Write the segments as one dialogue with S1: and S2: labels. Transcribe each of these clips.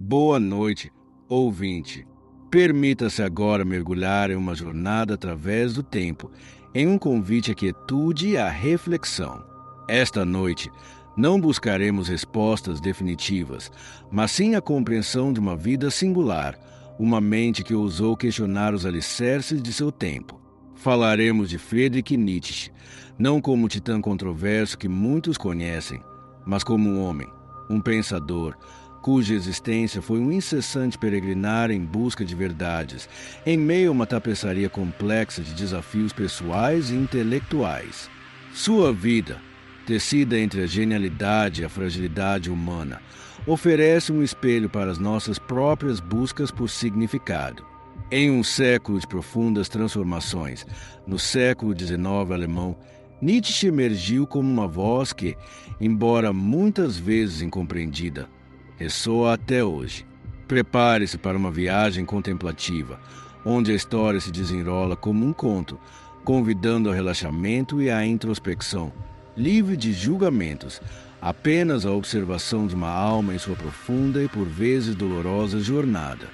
S1: Boa noite, ouvinte. Permita-se agora mergulhar em uma jornada através do tempo, em um convite à quietude e à reflexão. Esta noite, não buscaremos respostas definitivas, mas sim a compreensão de uma vida singular, uma mente que ousou questionar os alicerces de seu tempo. Falaremos de Friedrich Nietzsche, não como um titã controverso que muitos conhecem, mas como um homem, um pensador, cuja existência foi um incessante peregrinar em busca de verdades, em meio a uma tapeçaria complexa de desafios pessoais e intelectuais. Sua vida, tecida entre a genialidade e a fragilidade humana, oferece um espelho para as nossas próprias buscas por significado. Em um século de profundas transformações, no século XIX alemão, Nietzsche emergiu como uma voz que, embora muitas vezes incompreendida, ressoa até hoje. Prepare-se para uma viagem contemplativa, onde a história se desenrola como um conto, convidando ao relaxamento e à introspecção, livre de julgamentos, apenas a observação de uma alma em sua profunda e por vezes dolorosa jornada.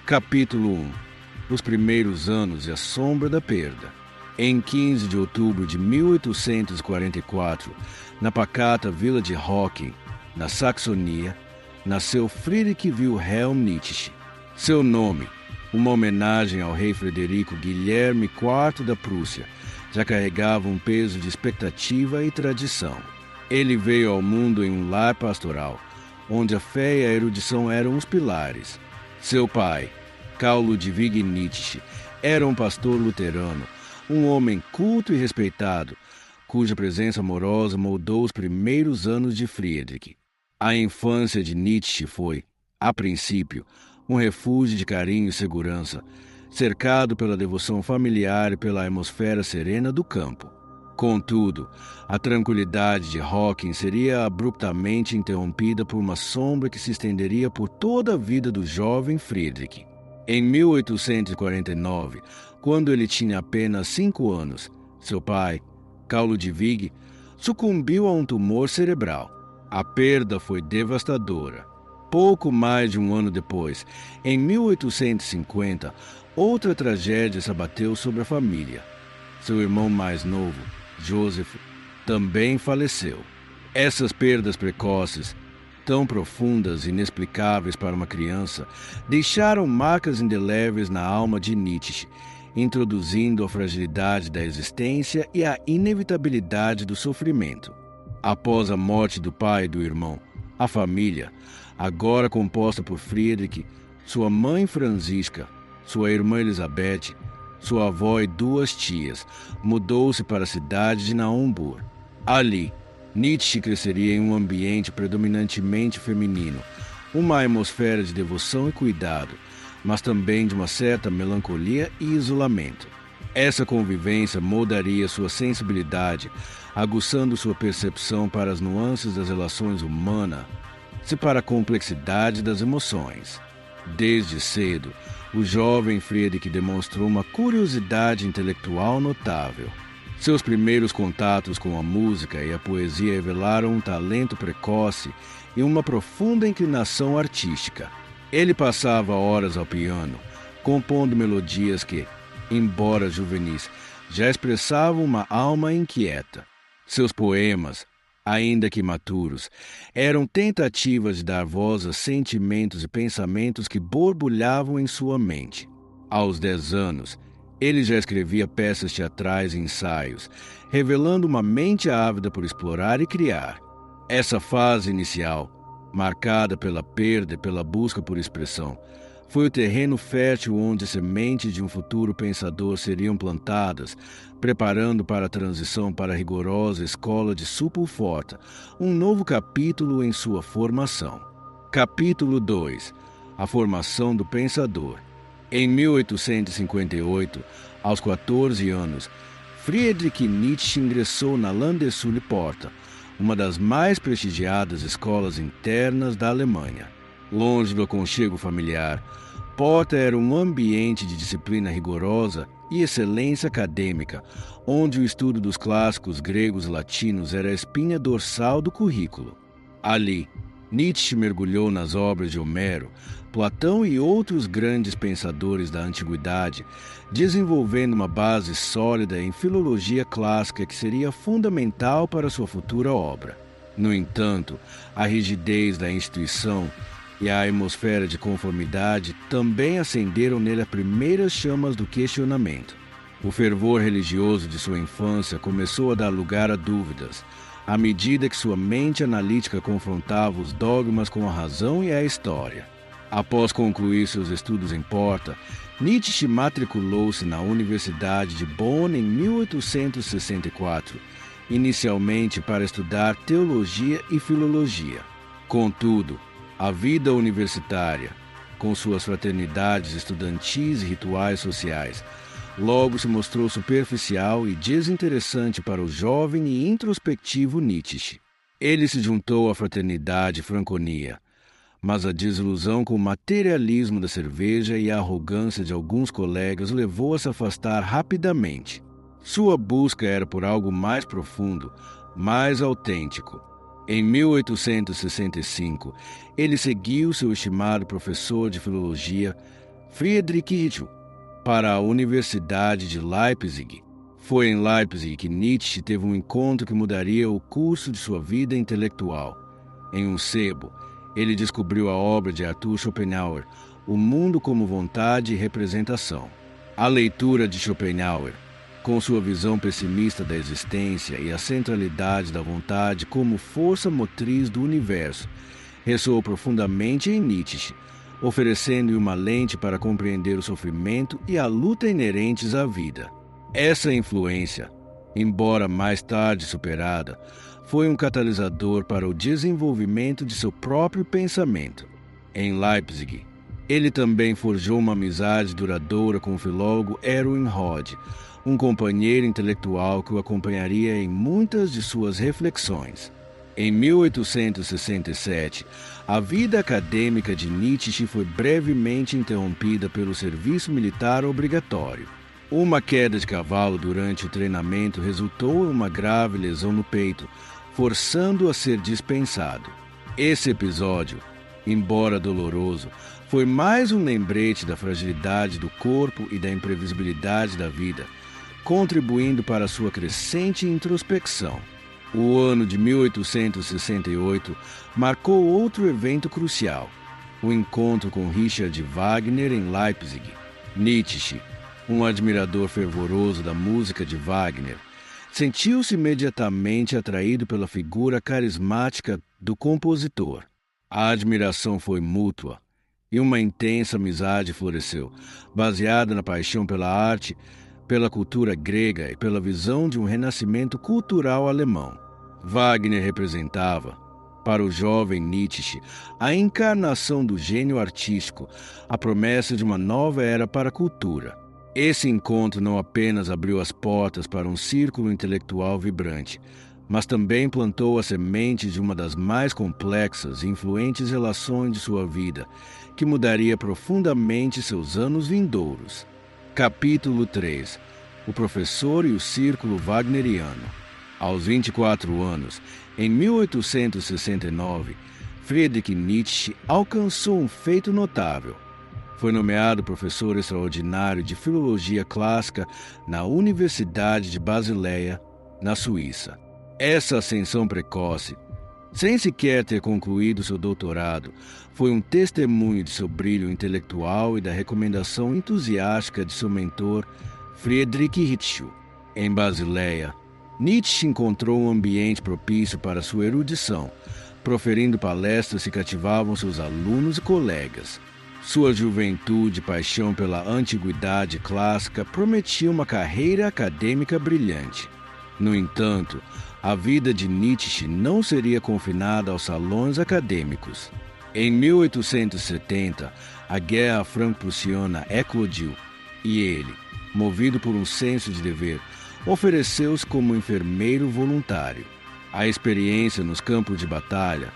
S1: Capítulo 1. Os primeiros anos e a sombra da perda. Em 15 de outubro de 1844, na pacata vila de Hocking, na Saxonia, nasceu Friedrich Wilhelm Nietzsche. Seu nome, uma homenagem ao rei Frederico Guilherme IV da Prússia, já carregava um peso de expectativa e tradição. Ele veio ao mundo em um lar pastoral, onde a fé e a erudição eram os pilares. Seu pai, Karl Ludwig Nietzsche, era um pastor luterano, um homem culto e respeitado, cuja presença amorosa moldou os primeiros anos de Friedrich. A infância de Nietzsche foi, a princípio, um refúgio de carinho e segurança, cercado pela devoção familiar e pela atmosfera serena do campo. Contudo, a tranquilidade de Hocking seria abruptamente interrompida por uma sombra que se estenderia por toda a vida do jovem Friedrich. Em 1849, quando ele tinha apenas 5 anos, seu pai, Karl Ludwig, sucumbiu a um tumor cerebral. A perda foi devastadora. Pouco mais de um ano depois, em 1850, outra tragédia se abateu sobre a família. Seu irmão mais novo, Joseph, também faleceu. Essas perdas precoces, tão profundas e inexplicáveis para uma criança, deixaram marcas indeléveis na alma de Nietzsche, introduzindo a fragilidade da existência e a inevitabilidade do sofrimento. Após a morte do pai e do irmão, a família, agora composta por Friedrich, sua mãe Franziska, sua irmã Elizabeth, sua avó e 2 tias, mudou-se para a cidade de Naumburg. Ali, Nietzsche cresceria em um ambiente predominantemente feminino, uma atmosfera de devoção e cuidado, mas também de uma certa melancolia e isolamento. Essa convivência moldaria sua sensibilidade, aguçando sua percepção para as nuances das relações humanas e para a complexidade das emoções. Desde cedo, o jovem Friedrich demonstrou uma curiosidade intelectual notável. Seus primeiros contatos com a música e a poesia revelaram um talento precoce e uma profunda inclinação artística. Ele passava horas ao piano, compondo melodias que, embora juvenis, já expressavam uma alma inquieta. Seus poemas, ainda que maturos, eram tentativas de dar voz a sentimentos e pensamentos que borbulhavam em sua mente. Aos 10 anos, ele já escrevia peças teatrais e ensaios, revelando uma mente ávida por explorar e criar. Essa fase inicial, marcada pela perda e pela busca por expressão, foi o terreno fértil onde as sementes de um futuro pensador seriam plantadas, preparando para a transição para a rigorosa escola de Suppelfort, um novo capítulo em sua formação. Capítulo 2. A formação do pensador. Em 1858, aos 14 anos, Friedrich Nietzsche ingressou na Landesschule Porta, uma das mais prestigiadas escolas internas da Alemanha. Longe do aconchego familiar, Porta era um ambiente de disciplina rigorosa e excelência acadêmica, onde o estudo dos clássicos gregos e latinos era a espinha dorsal do currículo. Ali, Nietzsche mergulhou nas obras de Homero, Platão e outros grandes pensadores da antiguidade, desenvolvendo uma base sólida em filologia clássica que seria fundamental para sua futura obra. No entanto, a rigidez da instituição e a atmosfera de conformidade também acenderam nele as primeiras chamas do questionamento. O fervor religioso de sua infância começou a dar lugar a dúvidas, à medida que sua mente analítica confrontava os dogmas com a razão e a história. Após concluir seus estudos em Porta, Nietzsche matriculou-se na Universidade de Bonn em 1864, inicialmente para estudar teologia e filologia. Contudo, a vida universitária, com suas fraternidades estudantis e rituais sociais, logo se mostrou superficial e desinteressante para o jovem e introspectivo Nietzsche. Ele se juntou à fraternidade Franconia, mas a desilusão com o materialismo da cerveja e a arrogância de alguns colegas o levou a se afastar rapidamente. Sua busca era por algo mais profundo, mais autêntico. Em 1865, ele seguiu seu estimado professor de filologia, Friedrich Hitchell, para a Universidade de Leipzig. Foi em Leipzig que Nietzsche teve um encontro que mudaria o curso de sua vida intelectual. Em um sebo, ele descobriu a obra de Arthur Schopenhauer, O Mundo como Vontade e Representação. A leitura de Schopenhauer, com sua visão pessimista da existência e a centralidade da vontade como força motriz do universo, ressoou profundamente em Nietzsche, oferecendo-lhe uma lente para compreender o sofrimento e a luta inerentes à vida. Essa influência, embora mais tarde superada, foi um catalisador para o desenvolvimento de seu próprio pensamento. Em Leipzig, ele também forjou uma amizade duradoura com o filólogo Erwin Rodd, um companheiro intelectual que o acompanharia em muitas de suas reflexões. Em 1867, a vida acadêmica de Nietzsche foi brevemente interrompida pelo serviço militar obrigatório. Uma queda de cavalo durante o treinamento resultou em uma grave lesão no peito, forçando-o a ser dispensado. Esse episódio, embora doloroso, foi mais um lembrete da fragilidade do corpo e da imprevisibilidade da vida, contribuindo para sua crescente introspecção. O ano de 1868 marcou outro evento crucial, o encontro com Richard Wagner em Leipzig. Nietzsche, um admirador fervoroso da música de Wagner, sentiu-se imediatamente atraído pela figura carismática do compositor. A admiração foi mútua e uma intensa amizade floresceu, baseada na paixão pela arte, pela cultura grega e pela visão de um renascimento cultural alemão. Wagner representava, para o jovem Nietzsche, a encarnação do gênio artístico, a promessa de uma nova era para a cultura. Esse encontro não apenas abriu as portas para um círculo intelectual vibrante, mas também plantou a semente de uma das mais complexas e influentes relações de sua vida, que mudaria profundamente seus anos vindouros. Capítulo 3. O professor e o círculo wagneriano. Aos 24 anos, em 1869, Friedrich Nietzsche alcançou um feito notável. Foi nomeado professor extraordinário de filologia clássica na Universidade de Basileia, na Suíça. Essa ascensão precoce, sem sequer ter concluído seu doutorado, foi um testemunho de seu brilho intelectual e da recomendação entusiástica de seu mentor, Friedrich Hitchell. Em Basileia, Nietzsche encontrou um ambiente propício para sua erudição, proferindo palestras que cativavam seus alunos e colegas. Sua juventude e paixão pela antiguidade clássica prometiam uma carreira acadêmica brilhante. No entanto, a vida de Nietzsche não seria confinada aos salões acadêmicos. Em 1870, a Guerra Franco-Prussiana eclodiu e ele, movido por um senso de dever, ofereceu-se como enfermeiro voluntário. A experiência nos campos de batalha,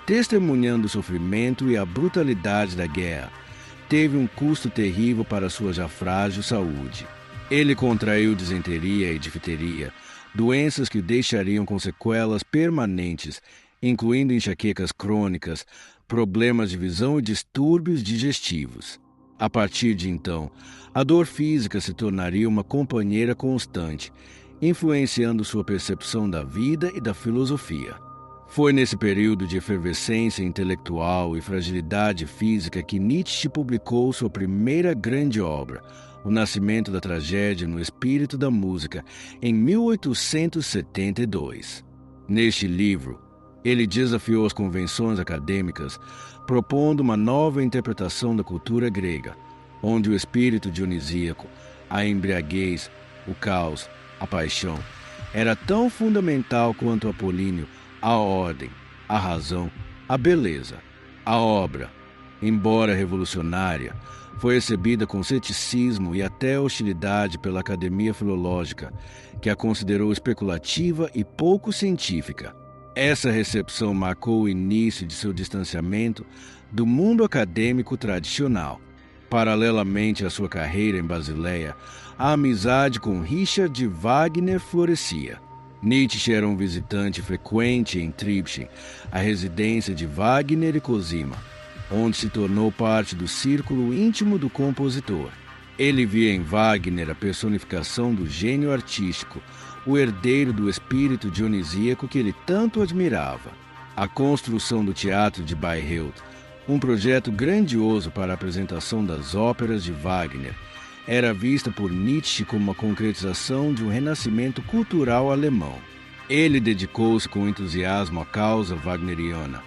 S1: testemunhando o sofrimento e a brutalidade da guerra, teve um custo terrível para sua já frágil saúde. Ele contraiu disenteria e difteria, doenças que o deixariam com sequelas permanentes, incluindo enxaquecas crônicas, problemas de visão e distúrbios digestivos. A partir de então, a dor física se tornaria uma companheira constante, influenciando sua percepção da vida e da filosofia. Foi nesse período de efervescência intelectual e fragilidade física que Nietzsche publicou sua primeira grande obra, O Nascimento da Tragédia no Espírito da Música, em 1872. Neste livro, ele desafiou as convenções acadêmicas, propondo uma nova interpretação da cultura grega, onde o espírito dionisíaco, a embriaguez, o caos, a paixão, era tão fundamental quanto Apolíneo, a ordem, a razão, a beleza. A obra, embora revolucionária, foi recebida com ceticismo e até hostilidade pela Academia Filológica, que a considerou especulativa e pouco científica. Essa recepção marcou o início de seu distanciamento do mundo acadêmico tradicional. Paralelamente à sua carreira em Basileia, a amizade com Richard Wagner florescia. Nietzsche era um visitante frequente em Tribschen, a residência de Wagner e Cosima, onde se tornou parte do círculo íntimo do compositor. Ele via em Wagner a personificação do gênio artístico, o herdeiro do espírito dionisíaco que ele tanto admirava. A construção do Teatro de Bayreuth, um projeto grandioso para a apresentação das óperas de Wagner, era vista por Nietzsche como uma concretização de um renascimento cultural alemão. Ele dedicou-se com entusiasmo à causa wagneriana,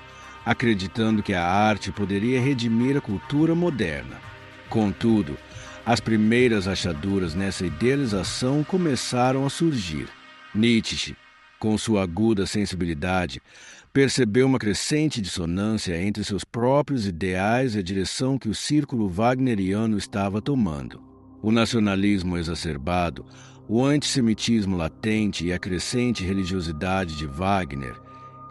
S1: acreditando que a arte poderia redimir a cultura moderna. Contudo, as primeiras rachaduras nessa idealização começaram a surgir. Nietzsche, com sua aguda sensibilidade, percebeu uma crescente dissonância entre seus próprios ideais e a direção que o círculo wagneriano estava tomando. O nacionalismo exacerbado, o antissemitismo latente e a crescente religiosidade de Wagner,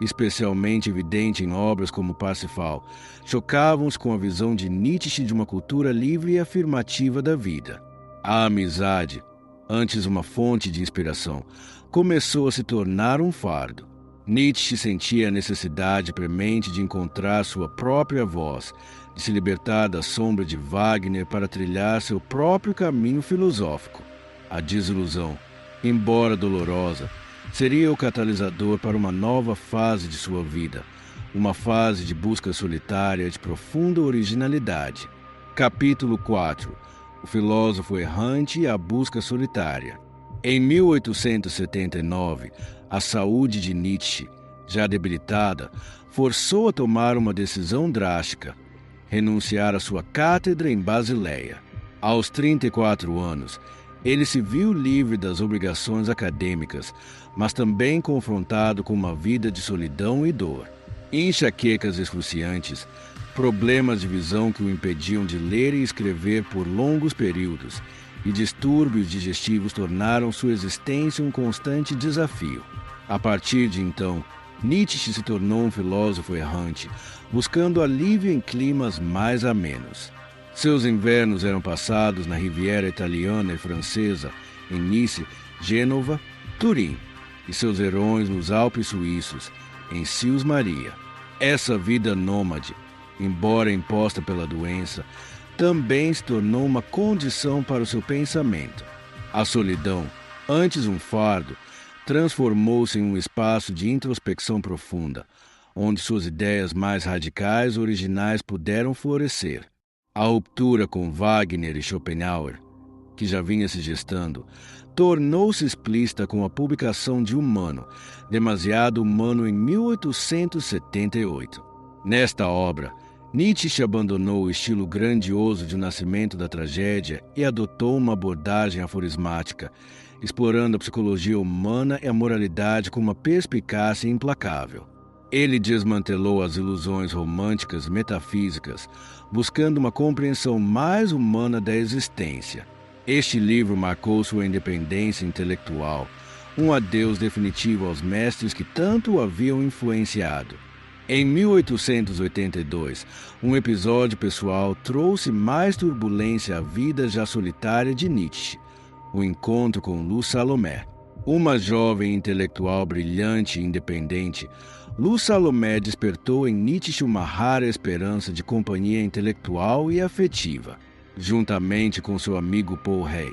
S1: especialmente evidente em obras como Parsifal, chocavam-se com a visão de Nietzsche de uma cultura livre e afirmativa da vida. A amizade, antes uma fonte de inspiração, começou a se tornar um fardo. Nietzsche sentia a necessidade premente de encontrar sua própria voz, de se libertar da sombra de Wagner para trilhar seu próprio caminho filosófico. A desilusão, embora dolorosa, seria o catalisador para uma nova fase de sua vida, uma fase de busca solitária de profunda originalidade. Capítulo 4. O filósofo errante e a busca solitária. Em 1879, a saúde de Nietzsche, já debilitada, forçou a tomar uma decisão drástica: renunciar à sua cátedra em Basileia. Aos 34 anos, ele se viu livre das obrigações acadêmicas, mas também confrontado com uma vida de solidão e dor. Enxaquecas excruciantes, problemas de visão que o impediam de ler e escrever por longos períodos, e distúrbios digestivos tornaram sua existência um constante desafio. A partir de então, Nietzsche se tornou um filósofo errante, buscando alívio em climas mais amenos. Seus invernos eram passados na Riviera italiana e francesa, em Nice, Gênova, Turim, e seus verões nos Alpes suíços, em Sils Maria. Essa vida nômade, embora imposta pela doença, também se tornou uma condição para o seu pensamento. A solidão, antes um fardo, transformou-se em um espaço de introspecção profunda, onde suas ideias mais radicais e originais puderam florescer. A ruptura com Wagner e Schopenhauer, que já vinha se gestando, tornou-se explícita com a publicação de Humano, Demasiado Humano, em 1878. Nesta obra, Nietzsche abandonou o estilo grandioso de O Nascimento da Tragédia e adotou uma abordagem aforismática, explorando a psicologia humana e a moralidade com uma perspicácia implacável. Ele desmantelou as ilusões românticas metafísicas, buscando uma compreensão mais humana da existência. Este livro marcou sua independência intelectual, um adeus definitivo aos mestres que tanto o haviam influenciado. Em 1882, um episódio pessoal trouxe mais turbulência à vida já solitária de Nietzsche: o encontro com Luz Salomé. Uma jovem intelectual brilhante e independente, Luz Salomé despertou em Nietzsche uma rara esperança de companhia intelectual e afetiva. Juntamente com seu amigo Paul Rey,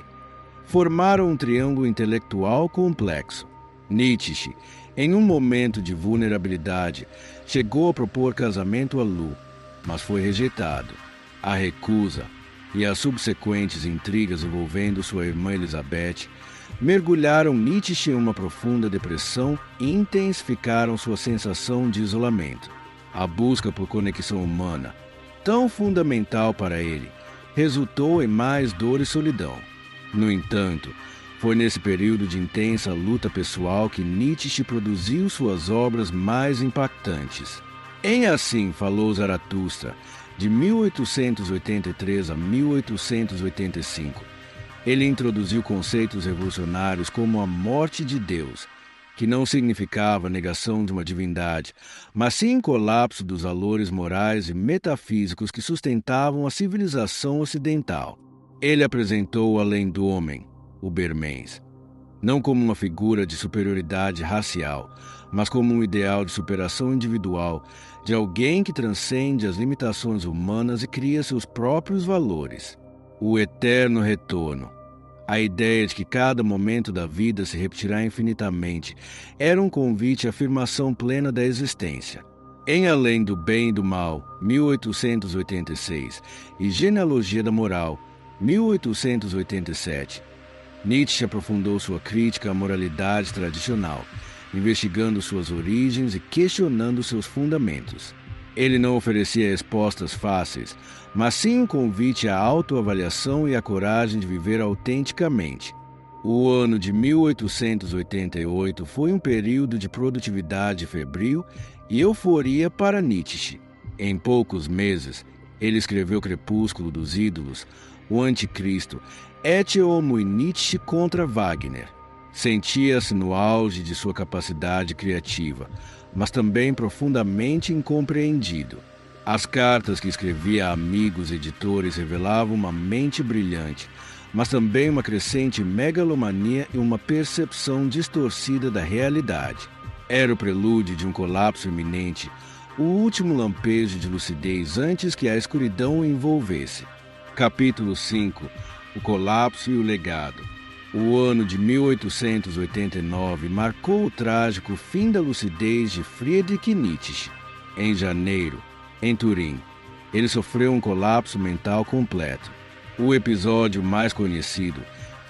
S1: formaram um triângulo intelectual complexo. Nietzsche, em um momento de vulnerabilidade, chegou a propor casamento a Lu, mas foi rejeitado. A recusa e as subsequentes intrigas envolvendo sua irmã Elizabeth mergulharam Nietzsche em uma profunda depressão e intensificaram sua sensação de isolamento. A busca por conexão humana, tão fundamental para ele, resultou em mais dor e solidão. No entanto, foi nesse período de intensa luta pessoal que Nietzsche produziu suas obras mais impactantes. Em Assim Falou Zaratustra, de 1883 a 1885, ele introduziu conceitos revolucionários como a morte de Deus, que não significava negação de uma divindade, mas sim colapso dos valores morais e metafísicos que sustentavam a civilização ocidental. Ele apresentou o além do homem, o Bermens, não como uma figura de superioridade racial, mas como um ideal de superação individual, de alguém que transcende as limitações humanas e cria seus próprios valores. O eterno retorno, a ideia de que cada momento da vida se repetirá infinitamente, era um convite à afirmação plena da existência. Em Além do Bem e do Mal, 1886, e Genealogia da Moral, 1887, Nietzsche aprofundou sua crítica à moralidade tradicional, investigando suas origens e questionando seus fundamentos. Ele não oferecia respostas fáceis, mas sim um convite à autoavaliação e à coragem de viver autenticamente. O ano de 1888 foi um período de produtividade febril e euforia para Nietzsche. Em poucos meses, ele escreveu Crepúsculo dos Ídolos, O Anticristo, Ecce Homo e Nietzsche contra Wagner. Sentia-se no auge de sua capacidade criativa, mas também profundamente incompreendido. As cartas que escrevia a amigos e editores revelavam uma mente brilhante, mas também uma crescente megalomania e uma percepção distorcida da realidade. Era o prelúdio de um colapso iminente, o último lampejo de lucidez antes que a escuridão o envolvesse. Capítulo 5. O colapso e o legado. O ano de 1889 marcou o trágico fim da lucidez de Friedrich Nietzsche. Em janeiro, em Turim, ele sofreu um colapso mental completo. O episódio mais conhecido,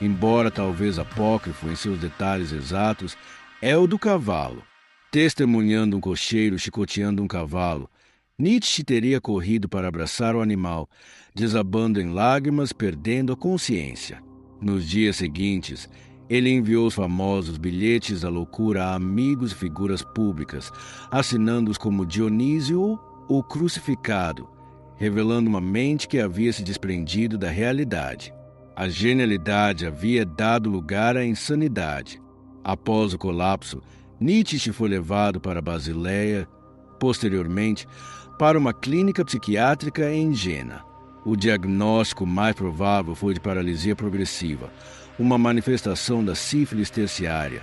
S1: embora talvez apócrifo em seus detalhes exatos, é o do cavalo. Testemunhando um cocheiro chicoteando um cavalo, Nietzsche teria corrido para abraçar o animal, desabando em lágrimas, perdendo a consciência. Nos dias seguintes, ele enviou os famosos bilhetes da loucura a amigos e figuras públicas, assinando-os como Dionísio, o crucificado, revelando uma mente que havia se desprendido da realidade. A genialidade havia dado lugar à insanidade. Após o colapso, Nietzsche foi levado para Basileia, posteriormente, para uma clínica psiquiátrica em Jena. O diagnóstico mais provável foi de paralisia progressiva, uma manifestação da sífilis terciária,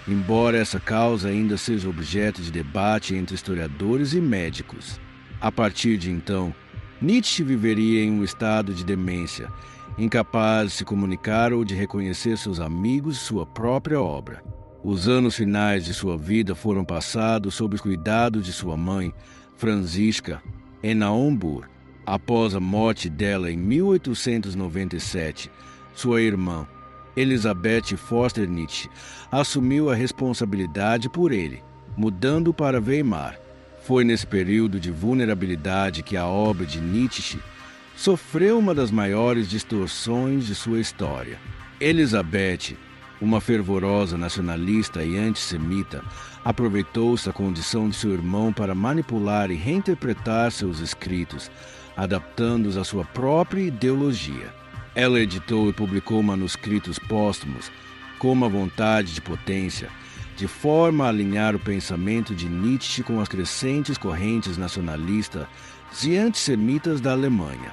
S1: embora essa causa ainda seja objeto de debate entre historiadores e médicos. A partir de então, Nietzsche viveria em um estado de demência, incapaz de se comunicar ou de reconhecer seus amigos e sua própria obra. Os anos finais de sua vida foram passados sob os cuidados de sua mãe, Franziska, em Naumburg. Após a morte dela em 1897, sua irmã, Elizabeth Foster Nietzsche, assumiu a responsabilidade por ele, mudando para Weimar. Foi nesse período de vulnerabilidade que a obra de Nietzsche sofreu uma das maiores distorções de sua história. Elizabeth, uma fervorosa nacionalista e antissemita, aproveitou-se da condição de seu irmão para manipular e reinterpretar seus escritos, adaptando-os à sua própria ideologia. Ela editou e publicou manuscritos póstumos com uma vontade de potência, de forma a alinhar o pensamento de Nietzsche com as crescentes correntes nacionalistas e antissemitas da Alemanha.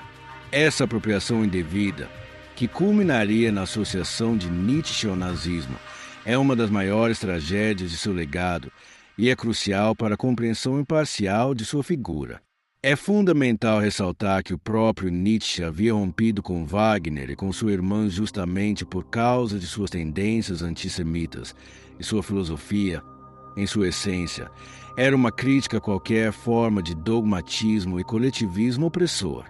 S1: Essa apropriação indevida, que culminaria na associação de Nietzsche ao nazismo, é uma das maiores tragédias de seu legado e é crucial para a compreensão imparcial de sua figura. É fundamental ressaltar que o próprio Nietzsche havia rompido com Wagner e com sua irmã justamente por causa de suas tendências antissemitas, e sua filosofia, em sua essência, era uma crítica a qualquer forma de dogmatismo e coletivismo opressor.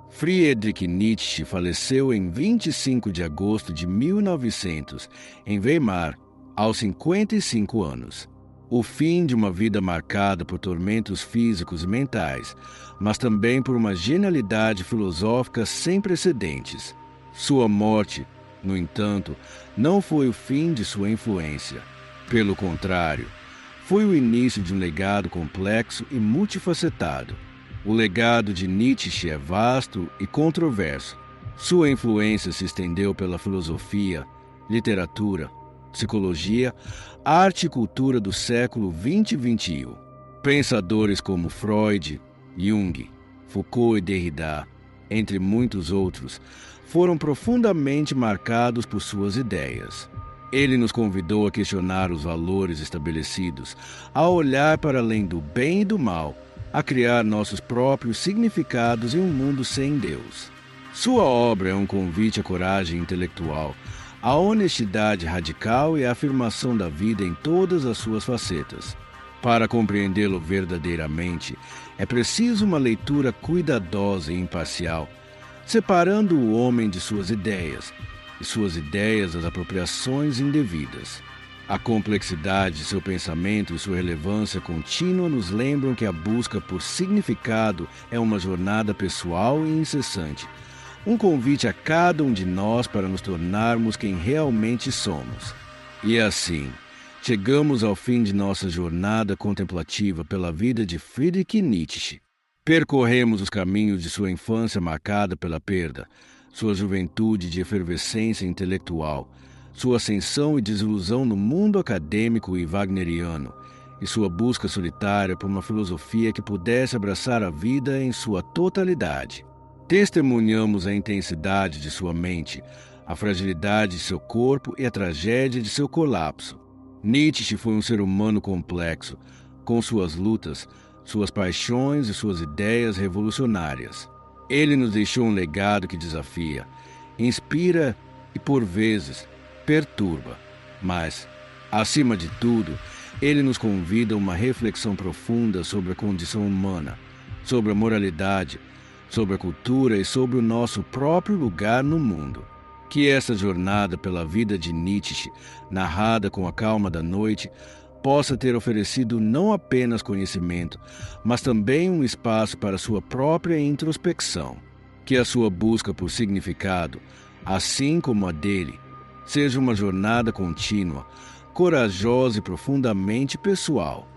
S1: Friedrich Nietzsche faleceu em 25 de agosto de 1900, em Weimar, aos 55 anos. O fim de uma vida marcada por tormentos físicos e mentais, mas também por uma genialidade filosófica sem precedentes. Sua morte, no entanto, não foi o fim de sua influência. Pelo contrário, foi o início de um legado complexo e multifacetado. O legado de Nietzsche é vasto e controverso. Sua influência se estendeu pela filosofia, literatura, psicologia, arte e cultura do século XX e XXI. Pensadores como Freud, Jung, Foucault e Derrida, entre muitos outros, foram profundamente marcados por suas ideias. Ele nos convidou a questionar os valores estabelecidos, a olhar para além do bem e do mal, a criar nossos próprios significados em um mundo sem Deus. Sua obra é um convite à coragem intelectual, à honestidade radical e à afirmação da vida em todas as suas facetas. Para compreendê-lo verdadeiramente, é preciso uma leitura cuidadosa e imparcial, separando o homem de suas ideias, e suas ideias das apropriações indevidas. A complexidade de seu pensamento e sua relevância contínua nos lembram que a busca por significado é uma jornada pessoal e incessante, um convite a cada um de nós para nos tornarmos quem realmente somos. E assim, chegamos ao fim de nossa jornada contemplativa pela vida de Friedrich Nietzsche. Percorremos os caminhos de sua infância marcada pela perda, sua juventude de efervescência intelectual, sua ascensão e desilusão no mundo acadêmico e wagneriano, e sua busca solitária por uma filosofia que pudesse abraçar a vida em sua totalidade. Testemunhamos a intensidade de sua mente, a fragilidade de seu corpo e a tragédia de seu colapso. Nietzsche foi um ser humano complexo, com suas lutas, suas paixões e suas ideias revolucionárias. Ele nos deixou um legado que desafia, inspira e, por vezes, perturba. Mas, acima de tudo, ele nos convida a uma reflexão profunda sobre a condição humana, sobre a moralidade, sobre a cultura e sobre o nosso próprio lugar no mundo. Que essa jornada pela vida de Nietzsche, narrada com a calma da noite, possa ter oferecido não apenas conhecimento, mas também um espaço para sua própria introspecção. Que a sua busca por significado, assim como a dele, seja uma jornada contínua, corajosa e profundamente pessoal.